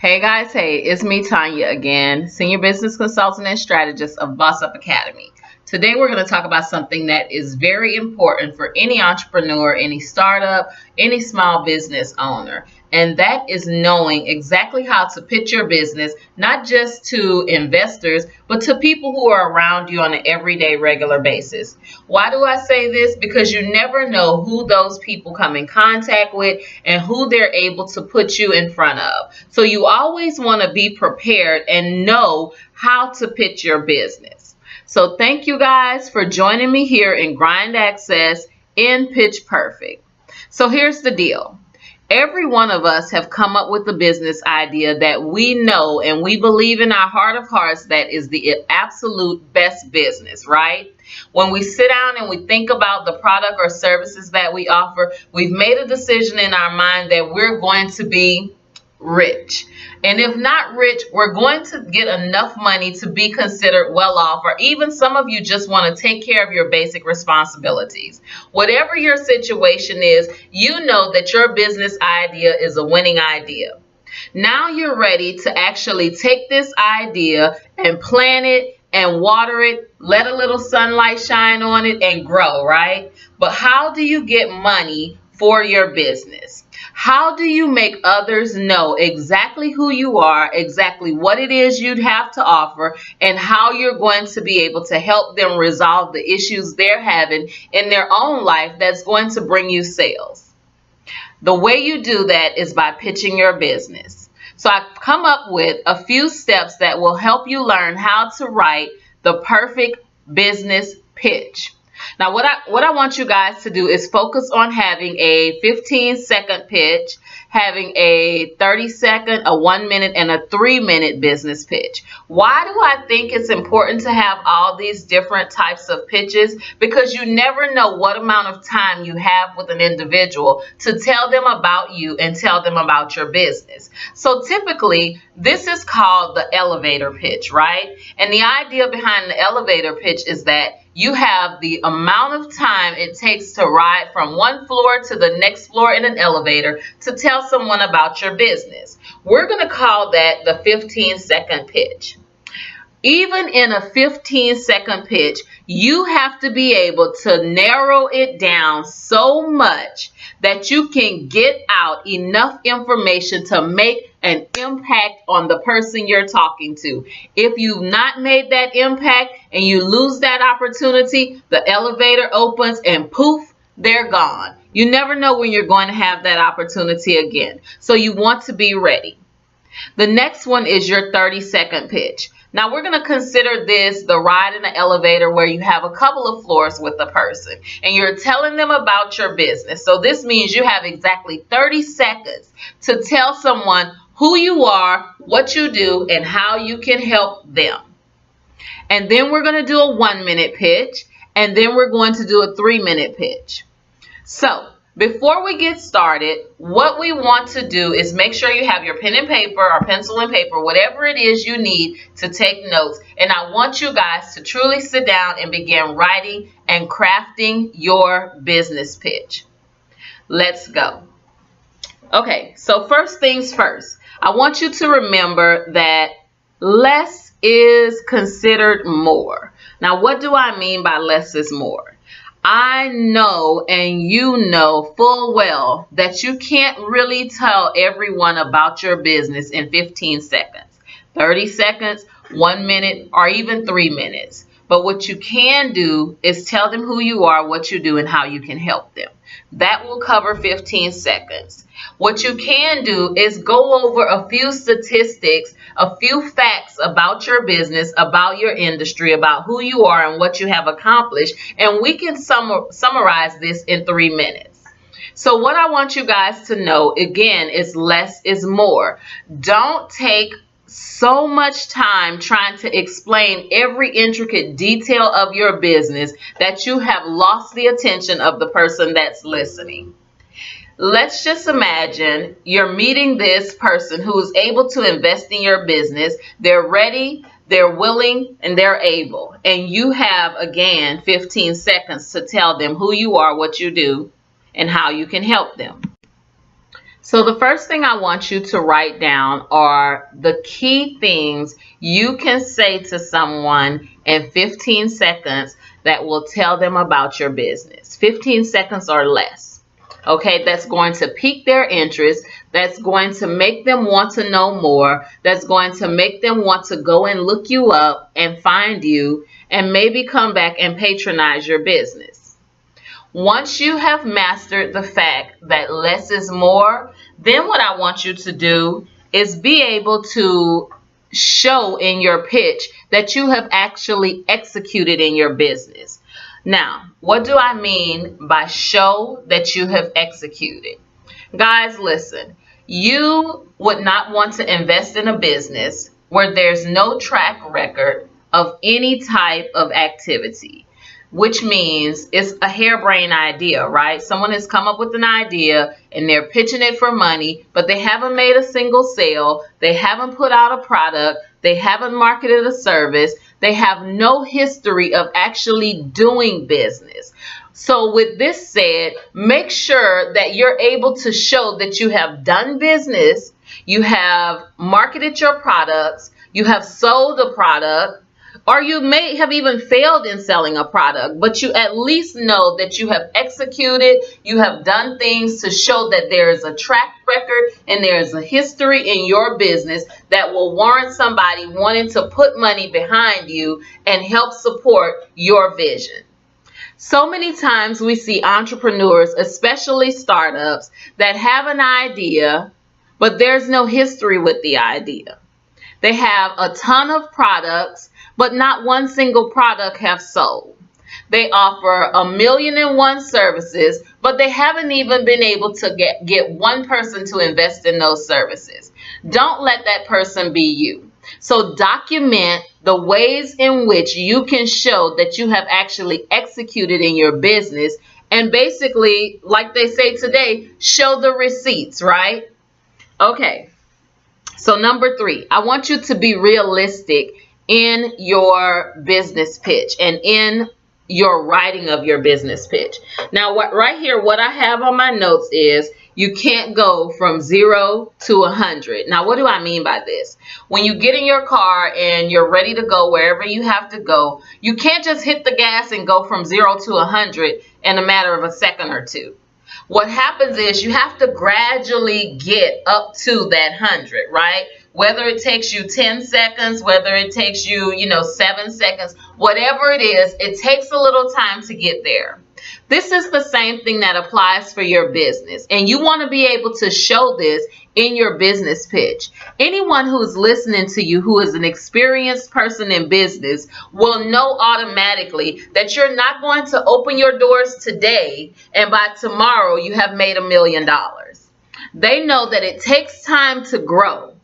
Hey guys, hey, it's me, Tonia again, Senior Business Consultant and Strategist of Boss Up Academy. Today we're going to talk about something that is very important for any entrepreneur, any startup, any small business owner, and that is knowing exactly how to pitch your business, not just to investors, but to people who are around you on an everyday, regular basis. Why do I say this? Because you never know who those people come in contact with and who they're able to put you in front of. So you always want to be prepared and know how to pitch your business. So thank you guys for joining me here in Grind Access in Pitch Perfect. So here's the deal. Every one of us have come up with a business idea that we know and we believe in our heart of hearts that is the absolute best business, right? When we sit down and we think about the product or services that we offer, we've made a decision in our mind that we're going to be rich. And if not rich, we're going to get enough money to be considered well off, or even some of you just want to take care of your basic responsibilities. Whatever your situation is, you know that your business idea is a winning idea. Now you're ready to actually take this idea and plant it and water it, let a little sunlight shine on it and grow, right? But how do you get money for your business? How do you make others know exactly who you are, exactly what it is you'd have to offer, and how you're going to be able to help them resolve the issues they're having in their own life that's going to bring you sales? The way you do that is by pitching your business. So I've come up with a few steps that will help you learn how to write the perfect business pitch. Now, what I want you guys to do is focus on having a 15-second pitch, having a 30-second, a 1-minute, and a 3-minute business pitch. Why do I think it's important to have all these different types of pitches? Because you never know what amount of time you have with an individual to tell them about you and tell them about your business. So typically, this is called the elevator pitch, right? And the idea behind the elevator pitch is that you have the amount of time it takes to ride from one floor to the next floor in an elevator to tell someone about your business. We're going to call that the 15-second pitch. Even in a 15-second pitch, you have to be able to narrow it down so much that you can get out enough information to make an impact on the person you're talking to. If you've not made that impact and you lose that opportunity, the elevator opens and poof, they're gone. You never know when you're going to have that opportunity again. So you want to be ready. The next one is your 30-second pitch. Now we're going to consider this the ride in the elevator where you have a couple of floors with the person and you're telling them about your business. So this means you have exactly 30 seconds to tell someone who you are, what you do, and how you can help them. And then we're going to do a 1-minute pitch, and then we're going to do a 3-minute pitch. So before we get started, what we want to do is make sure you have your pen and paper or pencil and paper, whatever it is you need to take notes. And I want you guys to truly sit down and begin writing and crafting your business pitch. Let's go. Okay, so first things first, I want you to remember that less is considered more. Now, what do I mean by less is more? I know and you know full well that you can't really tell everyone about your business in 15 seconds, 30 seconds, 1 minute, or even 3 minutes. But what you can do is tell them who you are, what you do, and how you can help them. That will cover 15 seconds. What you can do is go over a few statistics, a few facts about your business, about your industry, about who you are and what you have accomplished, and we can summarize this in 3 minutes. So what I want you guys to know, again, is less is more. Don't take so much time trying to explain every intricate detail of your business that you have lost the attention of the person that's listening. Let's just imagine you're meeting this person who is able to invest in your business. They're ready, they're willing, and they're able. And you have, again, 15 seconds to tell them who you are, what you do, and how you can help them. So the first thing I want you to write down are the key things you can say to someone in 15 seconds that will tell them about your business. 15 seconds or less. Okay, that's going to pique their interest. That's going to make them want to know more. That's going to make them want to go and look you up and find you and maybe come back and patronize your business. Once you have mastered the fact that less is more, then what I want you to do is be able to show in your pitch that you have actually executed in your business. Now, what do I mean by show that you have executed? Guys, listen, you would not want to invest in a business where there's no track record of any type of activity, which means it's a harebrained idea, right? Someone has come up with an idea and they're pitching it for money, but they haven't made a single sale. They haven't put out a product. They haven't marketed a service. They have no history of actually doing business. So with this said, make sure that you're able to show that you have done business, you have marketed your products, you have sold a product, or you may have even failed in selling a product, but you at least know that you have executed, you have done things to show that there is a track record and there is a history in your business that will warrant somebody wanting to put money behind you and help support your vision. So many times we see entrepreneurs, especially startups, that have an idea, but there's no history with the idea. They have a ton of products, but not one single product have sold. They offer 1,000,001 services, but they haven't even been able to get one person to invest in those services. Don't let that person be you. So document the ways in which you can show that you have actually executed in your business, and basically, like they say today, show the receipts, right? Okay. So number 3, I want you to be realistic in your business pitch and in your writing of your business pitch. Now, right here, what I have on my notes is you can't go from 0 to 100. Now, what do I mean by this? When you get in your car and you're ready to go wherever you have to go, you can't just hit the gas and go from 0 to 100 in a matter of a second or two. What happens is you have to gradually get up to that 100, right? Whether it takes you 10 seconds, whether it takes you, 7 seconds, whatever it is, it takes a little time to get there. This is the same thing that applies for your business, and you want to be able to show this in your business pitch. Anyone who's listening to you who is an experienced person in business will know automatically that you're not going to open your doors today and by tomorrow you have made $1 million. They know that it takes time to grow.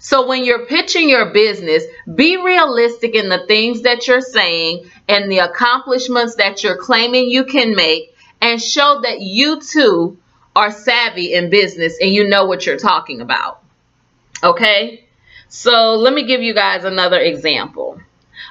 So when you're pitching your business, be realistic in the things that you're saying and the accomplishments that you're claiming you can make, and show that you too are savvy in business and you know what you're talking about. Okay? So let me give you guys another example.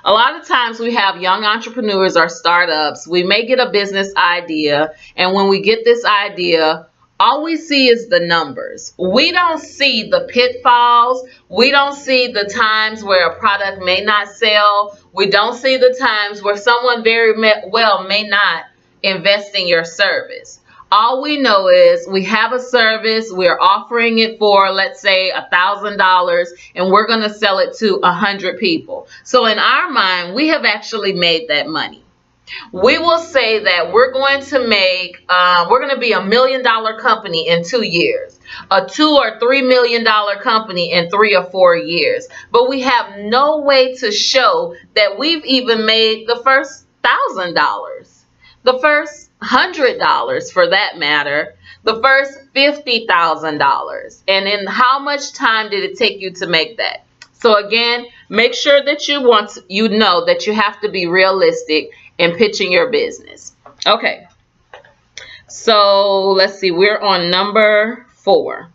A lot of times we have young entrepreneurs or startups. We may get a business idea, and when we get this idea, all we see is the numbers. We don't see the pitfalls. We don't see the times where a product may not sell. We don't see the times where someone very well may not invest in your service. All we know is we have a service, we're offering it for, let's say, $1,000, and we're going to sell it to 100 people. So in our mind, we have actually made that money. We will say that we're going to be $1 million company in 2 years, a $2 or $3 million company in 3 or 4 years. But we have no way to show that we've even made the first $1,000, the first $100 for that matter, the first $50,000. And in how much time did it take you to make that? So again, make sure that you know that you have to be realistic in pitching your business. Okay, so let's see, we're on number 4.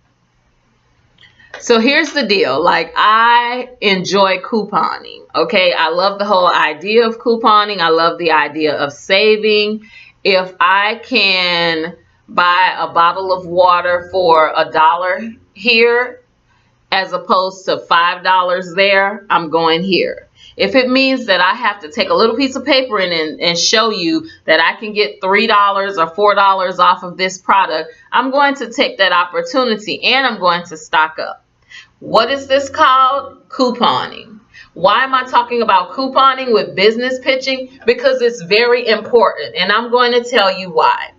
So here's the deal. Like, I enjoy couponing. Okay, I love the whole idea of couponing. I love the idea of saving. If I can buy a bottle of water for $1 here as opposed to $5 there, I'm going here. If it means that I have to take a little piece of paper and show you that I can get $3 or $4 off of this product, I'm going to take that opportunity and I'm going to stock up. What is this called? Couponing. Why am I talking about couponing with business pitching? Because it's very important, and I'm going to tell you why.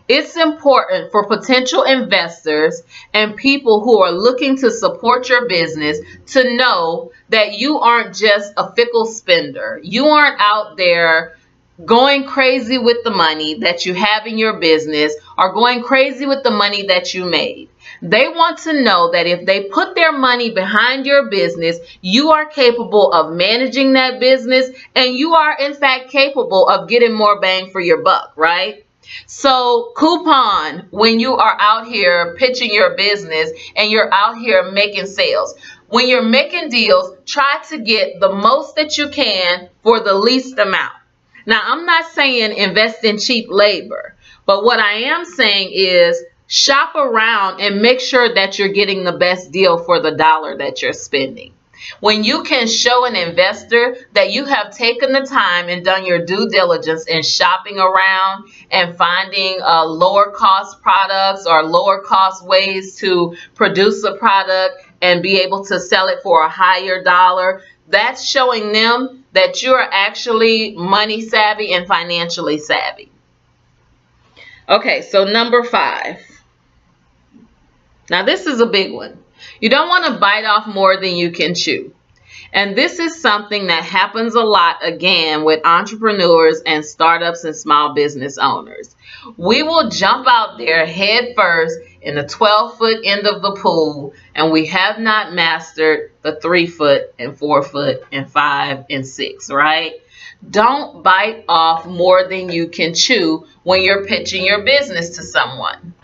It's important for potential investors and people who are looking to support your business to know that you aren't just a fickle spender. You aren't out there going crazy with the money that you have in your business or going crazy with the money that you made. They want to know that if they put their money behind your business, you are capable of managing that business, and you are in fact capable of getting more bang for your buck, right? So coupon when you are out here pitching your business and you're out here making sales. When you're making deals, try to get the most that you can for the least amount. Now, I'm not saying invest in cheap labor, but what I am saying is shop around and make sure that you're getting the best deal for the dollar that you're spending. When you can show an investor that you have taken the time and done your due diligence in shopping around and finding lower cost products or lower cost ways to produce a product and be able to sell it for a higher dollar, that's showing them that you're actually money savvy and financially savvy. Okay, so number 5. Now this is a big one. You don't want to bite off more than you can chew. And this is something that happens a lot, again, with entrepreneurs and startups and small business owners. We will jump out there head first in the 12-foot end of the pool, and we have not mastered the 3-foot and 4-foot and 5 and 6, right? Don't bite off more than you can chew when you're pitching your business to someone.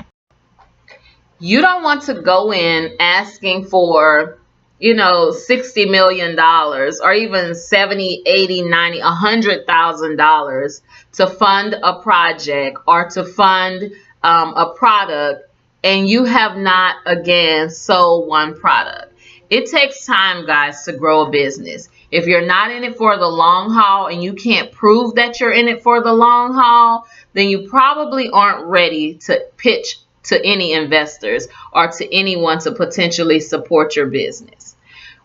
You don't want to go in asking for, $60 million or even 70, 80, 90, $100,000 to fund a project or to fund a product, and you have not, again, sold one product. It takes time, guys, to grow a business. If you're not in it for the long haul and you can't prove that you're in it for the long haul, then you probably aren't ready to pitch to any investors or to anyone to potentially support your business.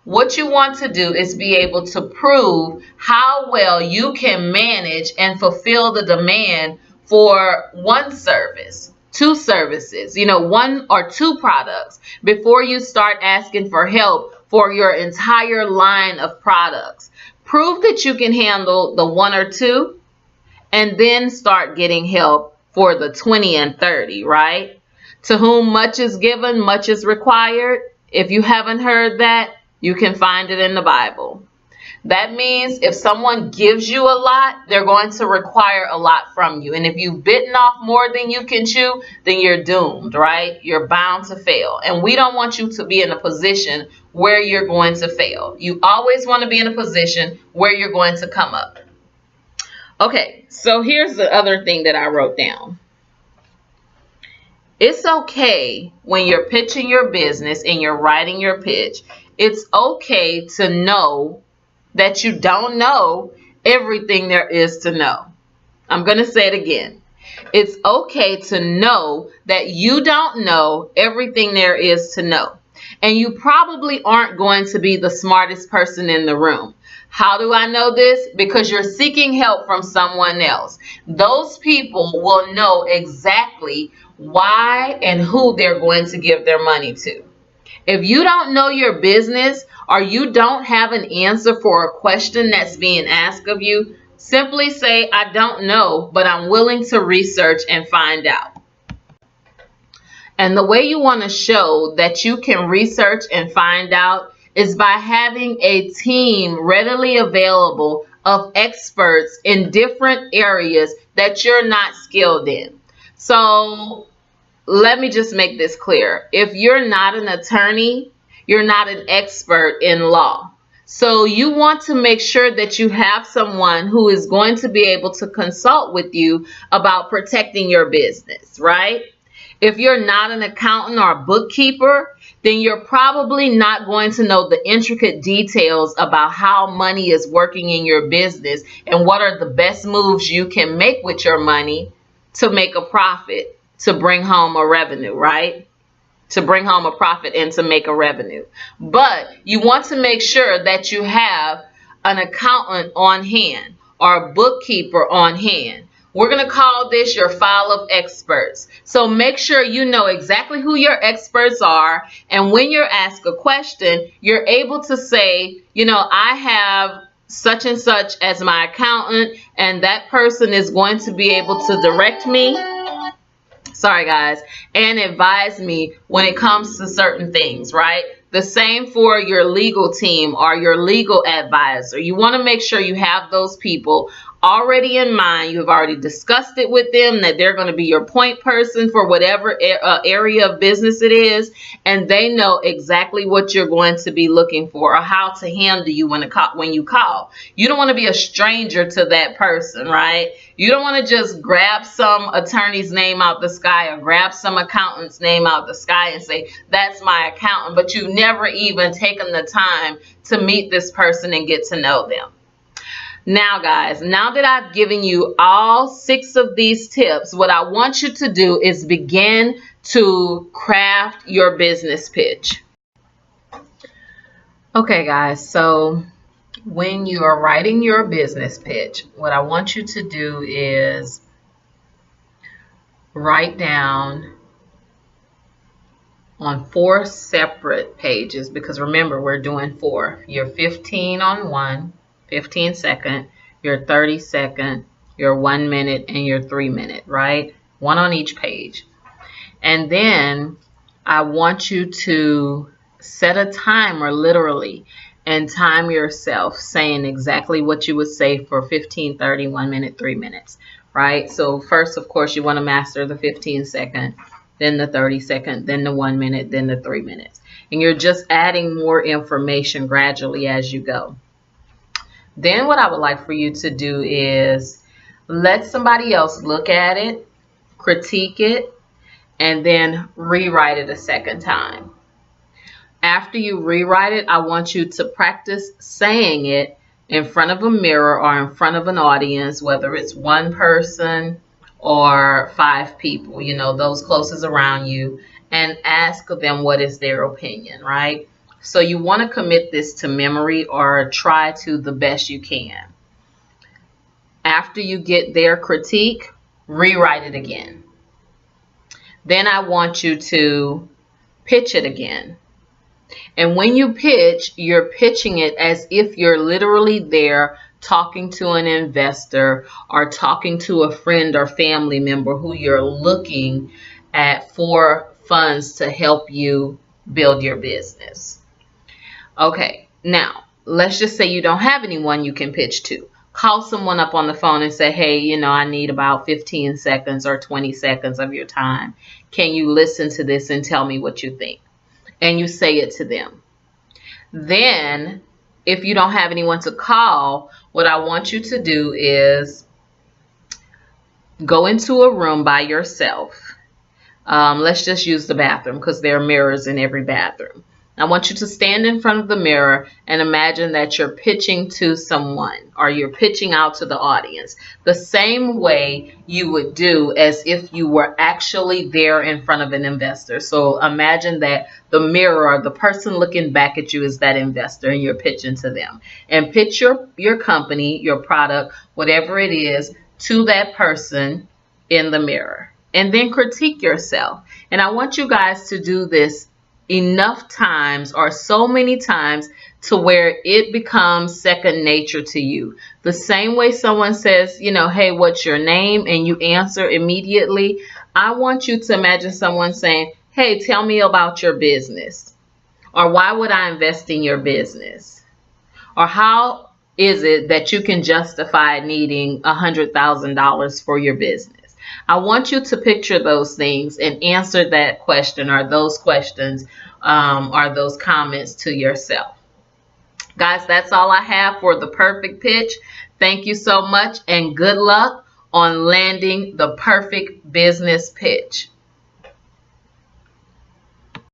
What you want to do is be able to prove how well you can manage and fulfill the demand for one service, 2 services, 1 or 2 products before you start asking for help for your entire line of products. Prove that you can handle the 1 or 2 and then start getting help for the 20 and 30, right? To whom much is given, much is required. If you haven't heard that, you can find it in the Bible. That means if someone gives you a lot, they're going to require a lot from you. And if you've bitten off more than you can chew, then you're doomed, right? You're bound to fail. And we don't want you to be in a position where you're going to fail. You always want to be in a position where you're going to come up. Okay, so here's the other thing that I wrote down. It's okay when you're pitching your business and you're writing your pitch. It's okay to know that you don't know everything there is to know. I'm going to say it again. It's okay to know that you don't know everything there is to know. And you probably aren't going to be the smartest person in the room. How do I know this? Because you're seeking help from someone else. Those people will know exactly why and who they're going to give their money to. If you don't know your business or you don't have an answer for a question that's being asked of you, simply say, I don't know, but I'm willing to research and find out. And the way you want to show that you can research and find out is by having a team readily available of experts in different areas that you're not skilled in. So let me just make this clear. If you're not an attorney, you're not an expert in law. So you want to make sure that you have someone who is going to be able to consult with you about protecting your business, right? If you're not an accountant or a bookkeeper, then you're probably not going to know the intricate details about how money is working in your business and what are the best moves you can make with your money to make a profit, to bring home a revenue, right? To bring home a profit and to make a revenue. But you want to make sure that you have an accountant on hand or a bookkeeper on hand. We're going to call this your file of experts. So make sure you know exactly who your experts are. And when you're asked a question, you're able to say, you know, I have such and such as my accountant, and that person is going to be able to direct me. Sorry, guys, and advise me when it comes to certain things, right? The same for your legal team or your legal advisor. You want to make sure you have those people already in mind. You have already discussed it with them that they're going to be your point person for whatever area of business it is, and they know exactly what you're going to be looking for or how to handle you when you call. You don't want to be a stranger to that person, right? You don't want to just grab some attorney's name out the sky or grab some accountant's name out the sky and say, that's my accountant, but you've never even taken the time to meet this person and get to know them. Now, guys, now that I've given you all 6 of these tips, what I want you to do is begin to craft your business pitch. Okay, guys, so when you are writing your business pitch, what I want you to do is write down on 4 separate pages, because remember, we're doing 4. Your 15 on one, 15 second, your 30 second, your 1 minute, and your 3 minute, right? 1 on each page. And then I want you to set a timer literally and time yourself saying exactly what you would say for 15, 30, 1 minute, 3 minutes, right? So first, of course, you want to master the 15 second, then the 30 second, then the 1 minute, then the 3 minutes. And you're just adding more information gradually as you go. Then what I would like for you to do is let somebody else look at it, critique it, and then rewrite it a second time. After you rewrite it, I want you to practice saying it in front of a mirror or in front of an audience, whether it's 1 person or 5 people, you know, those closest around you, and ask them what is their opinion, right? So you want to commit this to memory or try to the best you can. After you get their critique, rewrite it again. Then I want you to pitch it again. And when you pitch, you're pitching it as if you're literally there talking to an investor or talking to a friend or family member who you're looking at for funds to help you build your business. Okay, now let's just say you don't have anyone you can pitch to. Call someone up on the phone and say, hey, you know, I need about 15 seconds or 20 seconds of your time. Can you listen to this and tell me what you think? And you say it to them. Then, if you don't have anyone to call, what I want you to do is go into a room by yourself. Let's just use the bathroom because there are mirrors in every bathroom. I want you to stand in front of the mirror and imagine that you're pitching to someone or you're pitching out to the audience the same way you would do as if you were actually there in front of an investor. So imagine that the mirror or the person looking back at you is that investor and you're pitching to them. And pitch your company, your product, whatever it is, to that person in the mirror. And then critique yourself. And I want you guys to do this enough times or so many times to where it becomes second nature to you. The same way someone says, you know, hey, what's your name? And you answer immediately. I want you to imagine someone saying, hey, tell me about your business. Or why would I invest in your business? Or how is it that you can justify needing $100,000 for your business? I want you to picture those things and answer that question or those questions or those comments to yourself. Guys, that's all I have for the perfect pitch. Thank you so much and good luck on landing the perfect business pitch.